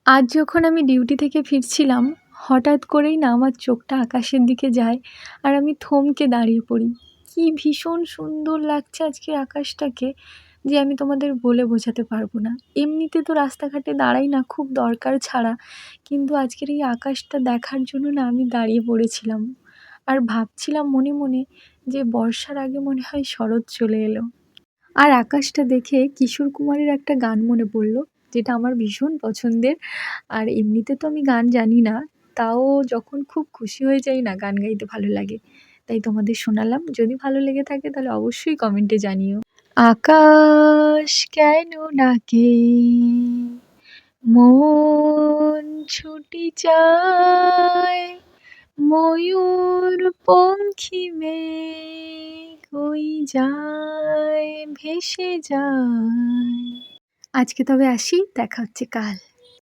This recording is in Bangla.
আজ যখন আমি ডিউটি থেকে ফিরছিলাম, হঠাৎ করেই না আমার চোখটা আকাশের দিকে যায় আর আমি থমকে দাঁড়িয়ে পড়ি। কি ভীষণ সুন্দর লাগছে আজকের আকাশটাকে যে আমি তোমাদের বলে বোঝাতে পারবো না। এমনিতে তো রাস্তাঘাটে দাঁড়াই না খুব দরকার ছাড়া। কিন্তু আজকের এই আকাশটা দেখার জন্য না আমি দাঁড়িয়ে পড়েছিলাম। আর ভাবছিলাম মনে, মনে যে বর্ষার আগে মনে হয় শরৎ চলে এলো। আর আকাশটা দেখে কিশোর কুমারের একটা গান মনে পড়ল, যেটা আমার ভীষণ পছন্দের। আর এমনিতে তো আমি গান জানি না, তাও যখন খুব খুশি হয়ে যাই না গান গাইতে ভালো লাগে। তাই তোমাদের শোনালাম, যদি ভালো লেগে থাকে তাহলে অবশ্যই কমেন্টে জানিও। আকাশ কেন ডাকে, মন ছুটি চায়, ময়ূর পঙ্খী মেঘ ওই যায় ভেসে যায়। আজকে তবে আসি, দেখা হচ্ছে কাল।